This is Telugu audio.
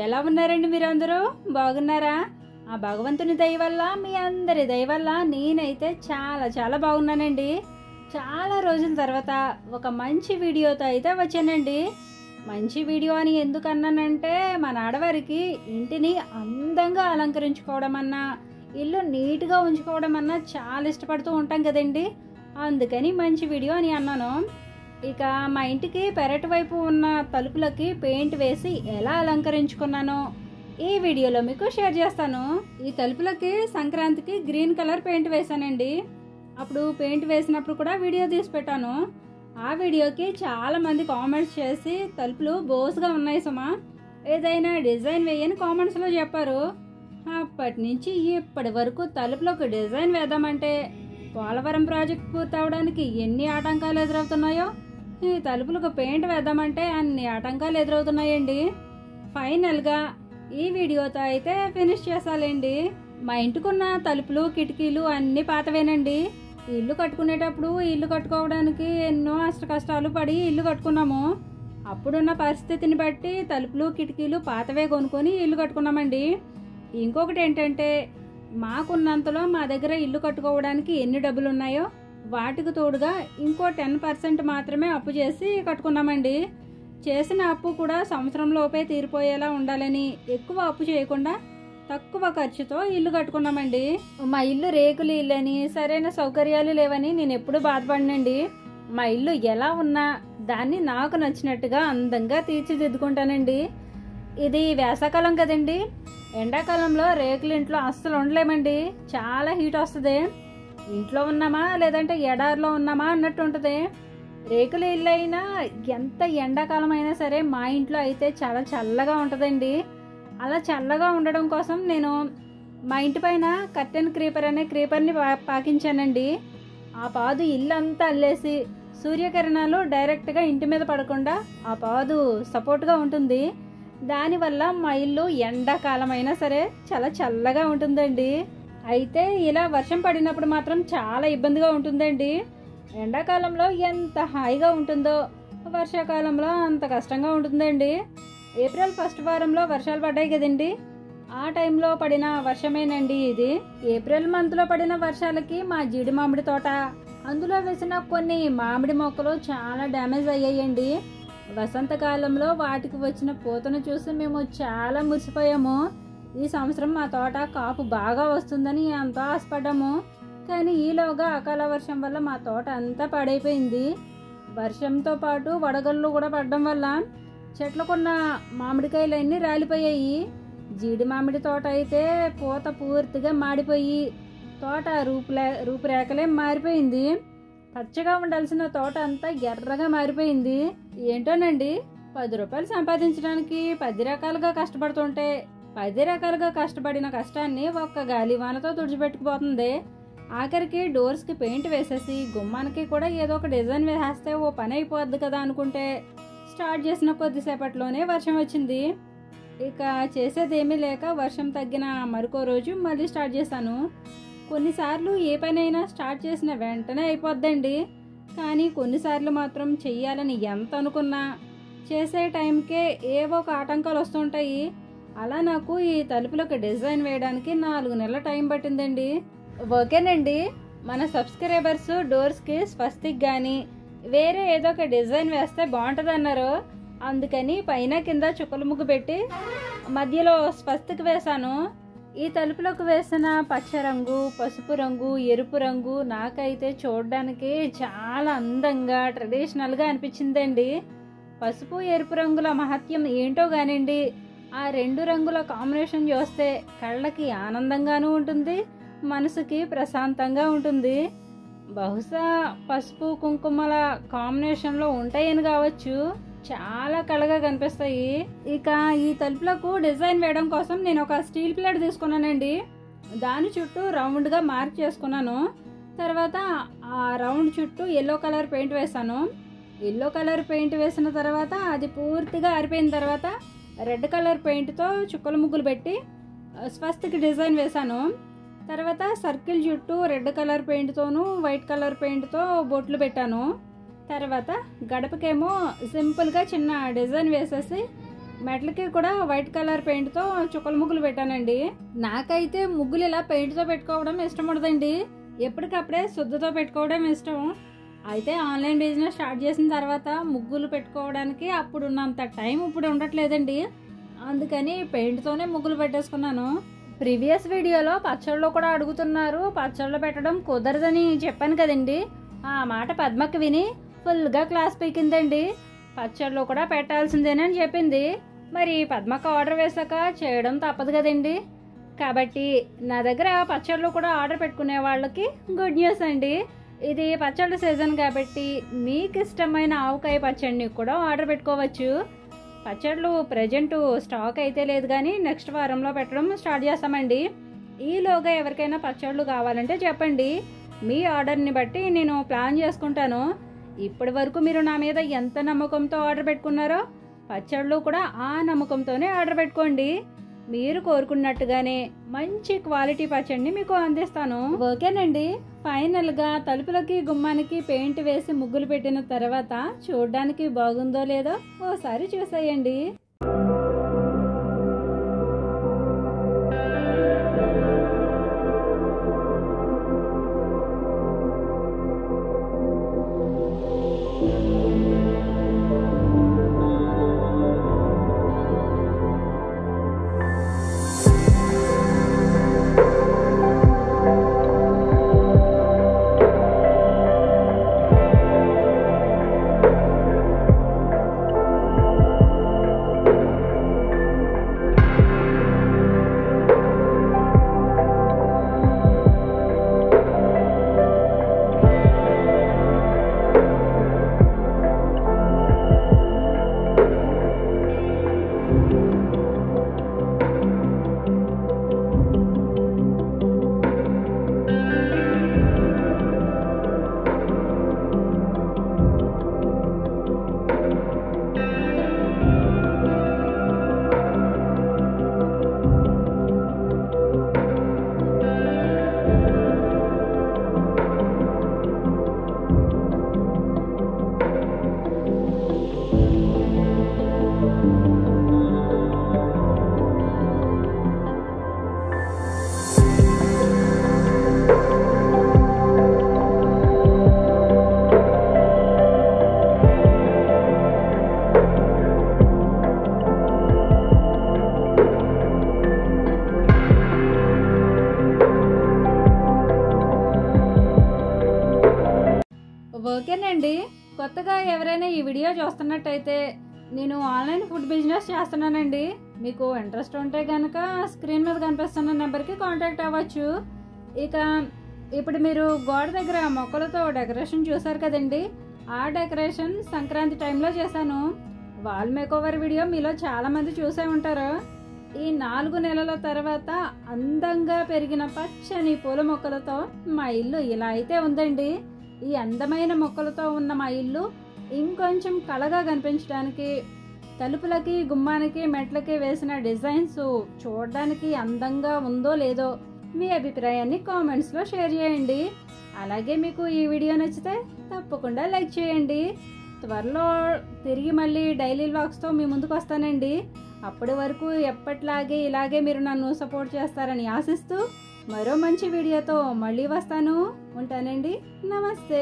ఎలా ఉన్నారండి మీరందరూ? బాగున్నారా? ఆ భగవంతుని దయ వల్ల, మీ అందరి దయ వల్ల నేనైతే చాలా బాగున్నానండి. చాలా రోజుల తర్వాత ఒక మంచి వీడియోతో అయితే వచ్చానండి. మంచి వీడియో అని ఎందుకు అన్నానంటే, మన ఆడవారికి ఇంటిని అందంగా అలంకరించుకోవడం అన్నా, ఇల్లు నీట్గా ఉంచుకోవడం అన్నా చాలా ఇష్టపడుతూ ఉంటాం కదండి. అందుకని మంచి వీడియో అని అన్నాను. ఇక మా ఇంటికి పెరటి వైపు ఉన్న తలుపులకి పెయింట్ వేసి ఎలా అలంకరించుకున్నానో ఈ వీడియోలో మీకు షేర్ చేస్తాను. ఈ తలుపులకి సంక్రాంతికి గ్రీన్ కలర్ పెయింట్ వేసానండి. అప్పుడు పెయింట్ వేసినప్పుడు కూడా వీడియో తీసి పెట్టాను. ఆ వీడియోకి చాలా మంది కామెంట్స్ చేసి తలుపులు బోస్గా ఉన్నాయి సుమా, ఏదైనా డిజైన్ వేయని కామెంట్స్లో చెప్పారు. అప్పటి నుంచి ఇప్పటి వరకు తలుపులకు డిజైన్ వేద్దామంటే పోలవరం ప్రాజెక్ట్ పూర్తవడానికి ఎన్ని ఆటంకాలు ఎదురవుతున్నాయో, ఈ తలుపులకు పెయింట్ వేద్దామంటే అన్ని ఆటంకాలు ఎదురవుతున్నాయండి. ఫైనల్గా ఈ వీడియోతో అయితే ఫినిష్ చేసాలండి. మా ఇంటికున్న తలుపులు కిటికీలు అన్నీ పాతవేనండి. ఇల్లు కట్టుకునేటప్పుడు ఇల్లు కట్టుకోవడానికి ఎన్నో కష్టాలు పడి ఇల్లు కట్టుకున్నాము. అప్పుడున్న పరిస్థితిని బట్టి తలుపులు కిటికీలు పాతవే కొనుక్కొని ఇల్లు కట్టుకున్నామండి. ఇంకొకటి ఏంటంటే, మాకున్నంతలో మా దగ్గర ఇల్లు కట్టుకోవడానికి ఎన్ని డబ్బులు ఉన్నాయో వాటికి తోడుగా ఇంకో 10% మాత్రమే అప్పు చేసి కట్టుకున్నామండి. చేసిన అప్పు కూడా సంవత్సరంలోపే తీరిపోయేలా ఉండాలని ఎక్కువ అప్పు చేయకుండా తక్కువ ఖర్చుతో ఇల్లు కట్టుకున్నామండి. మా ఇల్లు రేకులు ఇల్లు అని, సరైన సౌకర్యాలు లేవని నేను ఎప్పుడు బాధపడినండి. మా ఇల్లు ఎలా ఉన్నా దాన్ని నాకు నచ్చినట్టుగా అందంగా తీర్చిదిద్దుకుంటానండి. ఇది వేసవకాలం కదండి. ఎండాకాలంలో రేకుల ఇంట్లో అస్సలు ఉండలేమండి. చాలా హీట్ వస్తుంది. ఇంట్లో ఉన్నామా లేదంటే ఎడారిలో ఉన్నామా అన్నట్టు ఉంటుంది. రేకుల ఇల్లు అయినా ఎంత ఎండాకాలం అయినా సరే మా ఇంట్లో అయితే చాలా చల్లగా ఉంటుందండి. అలా చల్లగా ఉండడం కోసం నేను మా ఇంటి పైన కర్టెన్ క్రీపర్ అనే క్రీపర్ని పాకించానండి. ఆ పాదు ఇల్లు అంతా అల్లేసి సూర్యకిరణాలు డైరెక్ట్గా ఇంటి మీద పడకుండా ఆ పాదు సపోర్ట్గా ఉంటుంది. దానివల్ల మా ఇల్లు ఎండాకాలం అయినా సరే చాలా చల్లగా ఉంటుందండి. అయితే ఇలా వర్షం పడినప్పుడు మాత్రం చాలా ఇబ్బందిగా ఉంటుందండి. ఎండాకాలంలో ఎంత హాయిగా ఉంటుందో వర్షాకాలంలో అంత కష్టంగా ఉంటుందండి. ఏప్రిల్ 1st వారంలో వర్షాలు పడ్డాయి కదండి. ఆ టైంలో పడిన వర్షమేనండి ఇది. ఏప్రిల్ మంత్లో పడిన వర్షాలకి మా జీడి మామిడి తోట, అందులో వేసిన కొన్ని మామిడి మొక్కలు చాలా డ్యామేజ్ అయ్యాయండి. వసంతకాలంలో వాటికి వచ్చిన పూతను చూసి మేము చాలా మురిసిపోయాము. ఈ సంవత్సరం మా తోట కాపు బాగా వస్తుందని ఎంతో ఆశపడ్డాము. కానీ ఈలోగా అకాల వర్షం వల్ల మా తోట అంతా పాడైపోయింది. వర్షంతో పాటు వడగళ్ళు కూడా పడడం వల్ల చెట్లకున్న మామిడికాయలన్నీ రాలిపోయాయి. జీడి మామిడి తోట అయితే పూత పూర్తిగా మాడిపోయి తోట రూపురేఖలే మారిపోయింది. పచ్చగా ఉండాల్సిన తోట అంతా ఎర్రగా మారిపోయింది. ఏంటోనండి, 10 రూపాయలు సంపాదించడానికి 10 రకాలుగా కష్టపడుతుంటే 10 రకాలుగా కష్టపడిన కష్టాన్ని ఒక్క గాలివానతో తుడిచిపెట్టుకుపోతుంది. ఆఖరికి డోర్స్కి పెయింట్ వేసేసి గుమ్మానికి కూడా ఏదో ఒక డిజైన్ వేసేస్తే ఓ పని అయిపోద్ది కదా అనుకుంటే స్టార్ట్ చేసిన కొద్దిసేపట్లోనే వర్షం వచ్చింది. ఇక చేసేదేమీ లేక వర్షం తగ్గిన మరొక రోజు మళ్ళీ స్టార్ట్ చేశాను. కొన్నిసార్లు ఏ పనైనా స్టార్ట్ చేసిన వెంటనే అయిపోద్దండి. కానీ కొన్నిసార్లు మాత్రం చెయ్యాలని ఎంత అనుకున్నా చేసే టైంకే ఏవో ఒక ఆటంకాలు వస్తుంటాయి. అలా నాకు ఈ తలుపులకు డిజైన్ వేయడానికి 4 నెలల టైం పట్టిందండి. ఓకేనండి, మన సబ్స్క్రైబర్స్ డోర్స్కి స్వస్తిక్ కానీ వేరే ఏదో ఒక డిజైన్ వేస్తే బాగుంటుంది అన్నారు. అందుకని పైన కింద చుక్కల ముగ్గు పెట్టి మధ్యలో స్వస్తిక్ వేశాను. ఈ తలుపులకు వేసిన పచ్చ రంగు, పసుపు రంగు, ఎరుపు రంగు నాకైతే చూడడానికి చాలా అందంగా ట్రెడిషనల్గా అనిపించిందండి. పసుపు ఎరుపు రంగుల మహత్యం ఏంటో కానివ్వండి, ఆ 2 రంగుల కాంబినేషన్ చూస్తే కళ్ళకి ఆనందంగానూ ఉంటుంది, మనసుకి ప్రశాంతంగా ఉంటుంది. బహుశా పసుపు కుంకుమల కాంబినేషన్లో ఉంటాయని కావచ్చు, చాలా కళగా కనిపిస్తాయి. ఇక ఈ తలుపులకు డిజైన్ వేయడం కోసం నేను ఒక స్టీల్ ప్లేట్ తీసుకున్నానండి. దాని చుట్టూ రౌండ్గా మార్క్ చేసుకున్నాను. తర్వాత ఆ రౌండ్ చుట్టూ ఎల్లో కలర్ పెయింట్ వేసాను. ఎల్లో కలర్ పెయింట్ వేసిన తర్వాత అది పూర్తిగా ఆరిపోయిన తర్వాత రెడ్ కలర్ పెయింట్తో చుక్కల ముగ్గులు పెట్టి స్వస్తిక్ డిజైన్ వేశాను. తర్వాత సర్కిల్ చుట్టూ రెడ్ కలర్ పెయింట్తోనూ వైట్ కలర్ పెయింట్తో బొట్లు పెట్టాను. తర్వాత గడపకేమో సింపుల్గా చిన్న డిజైన్ వేసేసి మెట్లకి కూడా వైట్ కలర్ పెయింట్తో చుక్కల ముగ్గులు పెట్టానండి. నాకైతే ముగ్గులు ఇలా పెయింట్తో పెట్టుకోవడం ఇష్టం ఉండదండి, ఎప్పటికప్పుడే శుద్ధతో పెట్టుకోవడం ఇష్టం. అయితే ఆన్లైన్ బిజినెస్ స్టార్ట్ చేసిన తర్వాత ముగ్గులు పెట్టుకోవడానికి అప్పుడు ఉన్నంత టైం ఇప్పుడు ఉండట్లేదండి. అందుకని పెయింట్తోనే ముగ్గులు పెట్టేసుకున్నాను. ప్రీవియస్ వీడియోలో పచ్చళ్ళు కూడా అడుగుతున్నారు, పచ్చళ్ళు పెట్టడం కుదరదని చెప్పాను కదండి. ఆ మాట పద్మకి విని ఫుల్గా క్లాస్ పీకిందండి. పచ్చళ్ళు కూడా పెట్టాల్సిందేనని చెప్పింది. మరి పద్మక్క ఆర్డర్ వేసాక చేయడం తప్పదు కదండి. కాబట్టి నా దగ్గర పచ్చళ్ళు కూడా ఆర్డర్ పెట్టుకునే వాళ్ళకి గుడ్ న్యూస్ అండి. ఇది పచ్చళ్ళ సీజన్ కాబట్టి మీకు ఇష్టమైన ఆవకాయ పచ్చడిని కూడా ఆర్డర్ పెట్టుకోవచ్చు. పచ్చళ్ళు ప్రజెంట్ స్టాక్ అయితే లేదు, కానీ నెక్స్ట్ వారంలో పెట్టడం స్టార్ట్ చేస్తామండి. ఈలోగా ఎవరికైనా పచ్చళ్ళు కావాలంటే చెప్పండి, మీ ఆర్డర్ని బట్టి నేను ప్లాన్ చేసుకుంటాను. ఇప్పటి వరకు మీరు నా మీద ఎంత నమ్మకంతో ఆర్డర్ పెట్టుకున్నారో పచ్చళ్ళు కూడా ఆ నమ్మకంతోనే ఆర్డర్ పెట్టుకోండి. మీరు కోరుకున్నట్టుగానే మంచి క్వాలిటీ పచ్చడిని మీకు అందిస్తాను. ఓకేనండి. ఫైనల్గా తలుపులకి గుమ్మానికి పెయింట్ వేసి ముగ్గులు పెట్టిన తర్వాత చూడడానికి బాగుందో లేదో ఓసారి చూసేయండి. ఓకేనండి. కొత్తగా ఎవరైనా ఈ వీడియో చూస్తున్నట్టయితే నేను ఆన్లైన్ ఫుడ్ బిజినెస్ చేస్తున్నానండి. మీకు ఇంట్రెస్ట్ ఉంటే కనుక స్క్రీన్ మీద కనిపిస్తున్న నెంబర్కి కాంటాక్ట్ అవ్వచ్చు. ఇక ఇప్పుడు మీరు గోడ దగ్గర మొక్కలతో డెకరేషన్ చూసారు కదండి, ఆ డెకరేషన్ సంక్రాంతి టైంలో చేశాను. వాల్ మేకోవర్ వీడియో మీలో చాలామంది చూసే ఉంటారు. ఈ 4 నెలల తర్వాత అందంగా పెరిగిన పచ్చని పూల మొక్కలతో మా ఇల్లు ఇలా అయితే ఉందండి. ఈ అందమైన మొక్కలతో ఉన్న మా ఇల్లు ఇంకొంచెం కళగా కనిపించడానికి తలుపులకి గుమ్మానికి మెట్లకి వేసిన డిజైన్స్ చూడడానికి అందంగా ఉందో లేదో మీ అభిప్రాయాన్ని కామెంట్స్లో షేర్ చేయండి. అలాగే మీకు ఈ వీడియో నచ్చితే తప్పకుండా లైక్ చేయండి. త్వరలో తిరిగి మళ్ళీ డైలీ వ్లాగ్స్తో మీ ముందుకు వస్తానండి. అప్పటి వరకు ఎప్పట్లాగే ఇలాగే మీరు నన్ను సపోర్ట్ చేస్తారని ఆశిస్తూ మరో మంచి వీడియోతో మళ్ళీ వస్తాను. ఉంటానండి. నమస్తే.